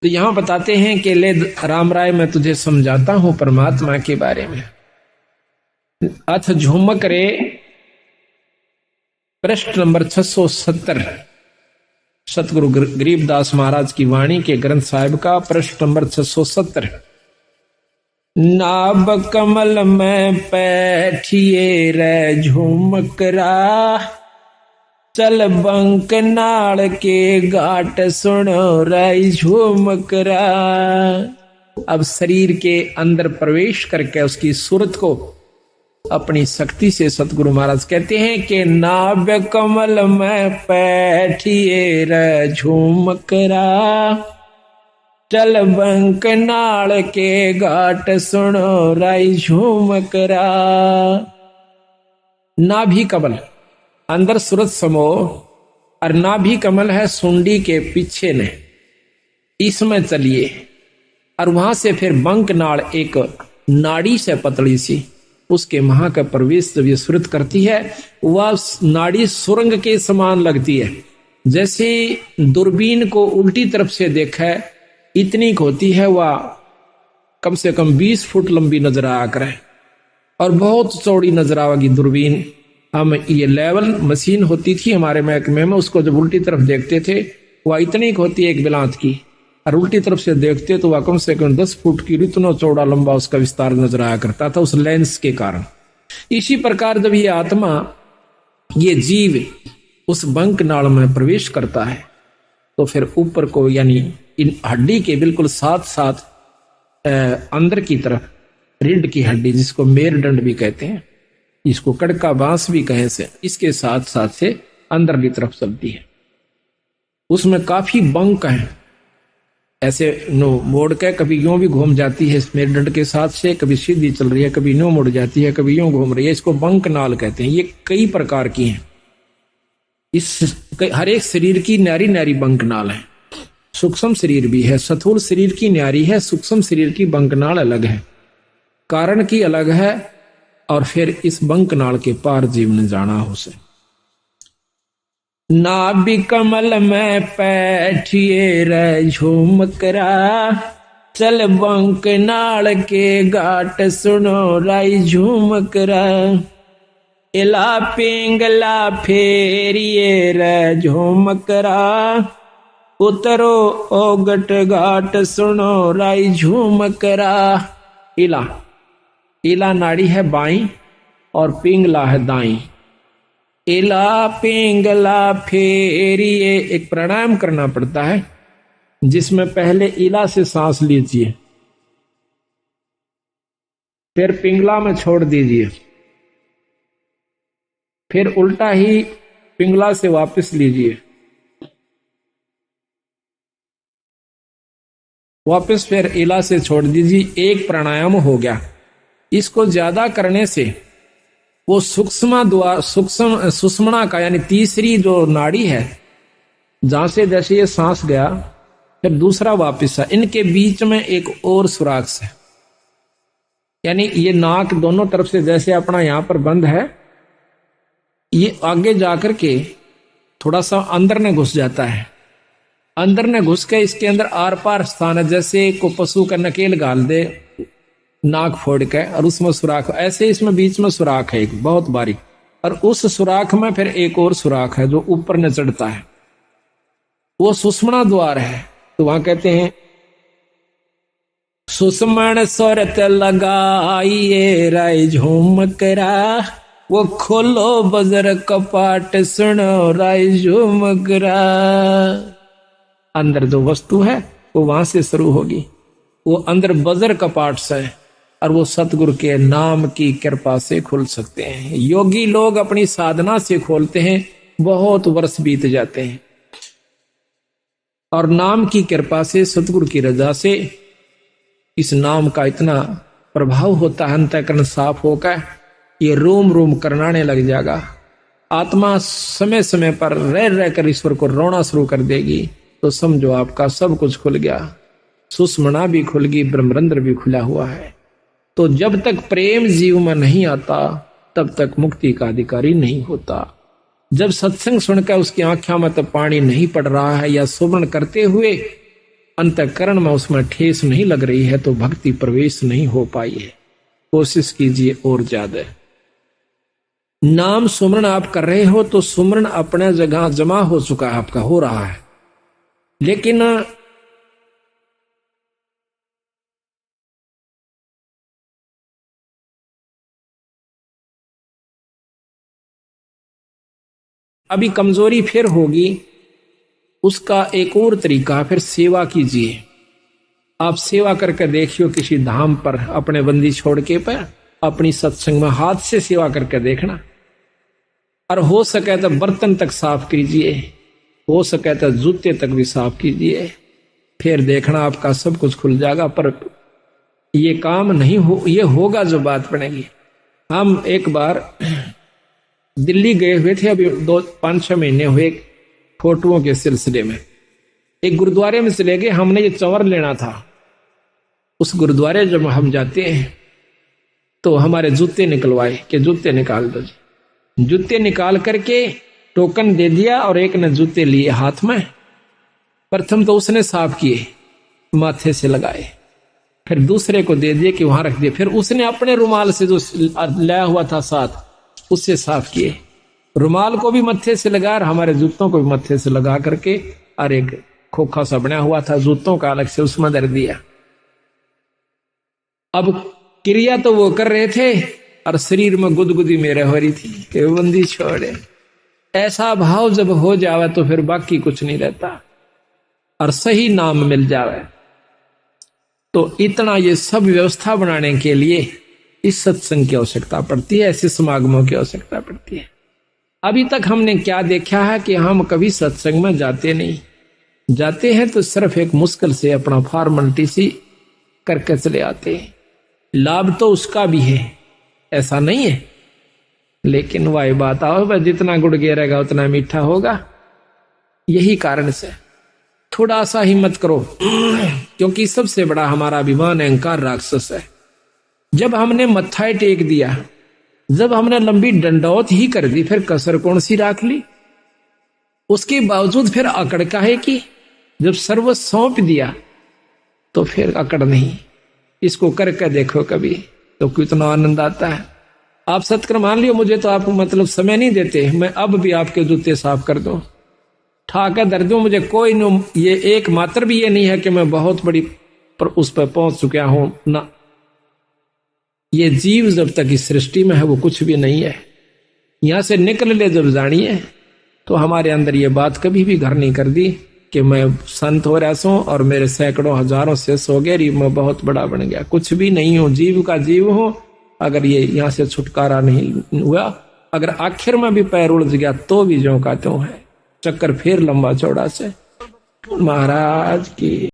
तो यहां बताते हैं कि ले राम राय मैं तुझे समझाता हूं परमात्मा के बारे में। अथ झुमक रे पृष्ठ नंबर 670 सतगुरु गरीबदास महाराज की वाणी के ग्रंथ साहिब का पृष्ठ नंबर 670। नाभ कमल में बैठिए रे झुमकरा, चल बंक नाल के घाट सुनो रे झुमकरा। अब शरीर के अंदर प्रवेश करके उसकी सूरत को अपनी शक्ति से सतगुरु महाराज कहते हैं कि नाभ कमल में बैठिए रे झुमकरा, चल बंक नाल के घाट सुनो रे झुमकरा। नाभि कमल अंदर सूरत समो और नाभि कमल है सुंडी के पीछे ने, इसमें चलिए और वहां से फिर बंक नाड़ एक नाड़ी से पतली सी उसके महा का प्रवेश जब ये सुरत करती है वह नाड़ी सुरंग के समान लगती है। जैसे दूरबीन को उल्टी तरफ से देखा है इतनी होती है, वह कम से कम 20 फुट लंबी नजर आया करे और बहुत चौड़ी नजर आवेगी दूरबीन। हम ये लेवल मशीन होती थी हमारे महकमे में, उसको जब उल्टी तरफ देखते थे वह इतनी होती है एक बिलांत की, और उल्टी तरफ से देखते तो वह कम से कम 10 फुट की इतना चौड़ा लंबा उसका विस्तार नजर आया करता था उस लेंस के कारण। इसी प्रकार जब ये आत्मा ये जीव उस बंक नाल में प्रवेश करता है तो फिर ऊपर को यानी इन हड्डी के बिल्कुल साथ साथ अंदर की तरफ रीढ़ की हड्डी जिसको मेरुदंड भी कहते हैं, इसको कड़का बांस भी कहे से, इसके साथ साथ से अंदर की तरफ चलती है। उसमें काफी बंक है, ऐसे नो मोड़ के कभी यूं भी घूम जाती है मेरुदंड के साथ से, कभी सीधी चल रही है, कभी यूं मुड़ जाती है, कभी यूं घूम रही है, इसको बंक नाल कहते हैं। ये कई प्रकार की हैं, इस हर एक शरीर की न्यारी न्यारी बंक नाल है। सूक्ष्म शरीर भी है, स्थूल शरीर की न्यारी है, सूक्ष्म शरीर की बंक नाल अलग है, कारण की अलग है, और फिर इस बंक नाल के पार जीव ने जाना हो से। नाभि कमल में बैठिए रे झुमकरा, चल बंक नाल के घाट सुनो रे झुमकरा। इला पिंगला फेरिए रे झुमकरा, उतरो ओगट घाट सुनो रे झुमकरा। इला इला नाड़ी है बाई और पिंगला है दाई। इला पिंगला फेरिए एक प्राणायाम करना पड़ता है जिसमें पहले इला से सांस लीजिए, फिर पिंगला में छोड़ दीजिए, फिर उल्टा ही पिंगला से वापस लीजिए, वापस फिर इला से छोड़ दीजिए। एक प्राणायाम हो गया। इसको ज्यादा करने से वो सूक्ष्म सुषुम्ना का यानी तीसरी जो नाड़ी है जहां से जैसे ये सांस गया फिर दूसरा वापस है, इनके बीच में एक और सुराख है, यानी ये नाक दोनों तरफ से जैसे अपना यहां पर बंद है, ये आगे जाकर के थोड़ा सा अंदर ने घुस जाता है। अंदर ने घुस के इसके अंदर आर पार स्थान है, जैसे को पशु का नकेल गाल दे नाक फोड़ के और उसमें सुराख, ऐसे इसमें बीच में सुराख है एक बहुत बारीक, और उस सुराख में फिर एक और सुराख है जो ऊपर न चढ़ता है, वो सुषुम्ना द्वार है। तो वहां कहते हैं सुषुम्न स्वरत लगाइए रे झुमकरा, वो खोलो बजर कपाट सुनो रे झुमकरा। अंदर जो वस्तु है वो वहां से शुरू होगी, वो अंदर बजर कपाट से है, और वो सतगुरु के नाम की कृपा से खुल सकते हैं। योगी लोग अपनी साधना से खोलते हैं, बहुत वर्ष बीत जाते हैं, और नाम की कृपा से सतगुरु की रजा से इस नाम का इतना प्रभाव होता है, अंतःकरण साफ होकर ये रोम रोम करनाने लग जाएगा। आत्मा समय समय पर रह रहकर ईश्वर को रोना शुरू कर देगी, तो समझो आपका सब कुछ खुल गया, सुषुम्ना भी खुल गई, ब्रह्मरंध्र भी खुला हुआ है। तो जब तक प्रेम जीव में नहीं आता तब तक मुक्ति का अधिकारी नहीं होता। जब सत्संग सुनकर उसकी आंखों में तो पानी नहीं पड़ रहा है, या सुमरण करते हुए अंतःकरण में उसमें ठेस नहीं लग रही है तो भक्ति प्रवेश नहीं हो पाई है। कोशिश कीजिए और ज्यादा। नाम सुमरण आप कर रहे हो तो सुमरण अपने जगह जमा हो चुका है, आपका हो रहा है, लेकिन अभी कमजोरी फिर होगी। उसका एक और तरीका, फिर सेवा कीजिए। आप सेवा करके देखियो किसी धाम पर अपने बंदी छोड़ के पर अपनी सत्संग में हाथ से सेवा करके देखना, और हो सके तो बर्तन तक साफ कीजिए, हो सके तो जूते तक भी साफ कीजिए, फिर देखना आपका सब कुछ खुल जाएगा। पर ये काम नहीं हो, ये होगा जो बात बनेगी। हम एक बार दिल्ली गए हुए थे, अभी 5-6 महीने हुए, फोटोओं के सिलसिले में एक गुरुद्वारे में चले गए। हमने ये चंवर लेना था। उस गुरुद्वारे जब हम जाते हैं तो हमारे जूते निकलवाए कि जूते निकाल दो जी। जूते निकाल करके टोकन दे दिया और एक ने जूते लिए हाथ में। प्रथम तो उसने साफ किए, माथे से लगाए, फिर दूसरे को दे दिए कि वहां रख दिए, फिर उसने अपने रुमाल से जो लाया हुआ था साथ उससे साफ किए। रुमाल को भी मत्थे से लगा और हमारे जूतों को भी मत्थे से लगा करके, और एक खोखा सा बना हुआ था जूतों का अलग से, उसमें धर दिया। अब क्रिया तो वो कर रहे थे और शरीर में गुदगुदी मेरे हो रही थी कि बंदी छोड़े। ऐसा भाव जब हो जावे तो फिर बाकी कुछ नहीं रहता, और सही नाम मिल जावे तो इतना ये सब व्यवस्था बनाने के लिए इस सत्संग की आवश्यकता पड़ती है, ऐसे समागमों की आवश्यकता पड़ती है। अभी तक हमने क्या देखा है कि हम कभी सत्संग में जाते नहीं, जाते हैं तो सिर्फ एक मुश्किल से अपना फॉर्मेलिटी सी करके चले आते हैं। लाभ तो उसका भी है, ऐसा नहीं है, लेकिन वही बात आओ भाई, जितना गुड़ गिरेगा उतना मीठा होगा। यही कारण से थोड़ा सा हिम्मत करो, क्योंकि सबसे बड़ा हमारा अभिमान अहंकार राक्षस है। जब हमने मत्था टेक दिया, जब हमने लंबी डंडौत ही कर दी, फिर कसर कौन सी राख ली? उसके बावजूद फिर अकड़ का है कि जब सर्व सौंप दिया तो फिर अकड़ नहीं। इसको करके देखो कभी तो कितना आनंद आता है। आप सत्कर मान लियो, मुझे तो आप मतलब समय नहीं देते, मैं अब भी आपके जूते साफ कर दूं, ठाकर दर दूं, मुझे कोई न, ये एक मात्र भी ये नहीं है कि मैं बहुत बड़ी पर उस पर पहुंच चुका हूं ना। ये जीव जब तक इस सृष्टि में है वो कुछ भी नहीं है। यहां से निकल ले जब जानिए तो हमारे अंदर ये बात कभी भी घर नहीं कर दी कि मैं संत हो रहा हूं और मेरे सैकड़ों हजारों शिष्य हो गए, मैं बहुत बड़ा बन गया। कुछ भी नहीं हो, जीव का जीव हो। अगर ये यहां से छुटकारा नहीं हुआ, अगर आखिर में भी पैर उलझ गया तो भी ज्यों का त्यों है, चक्कर फिर लंबा चौड़ा से। महाराज की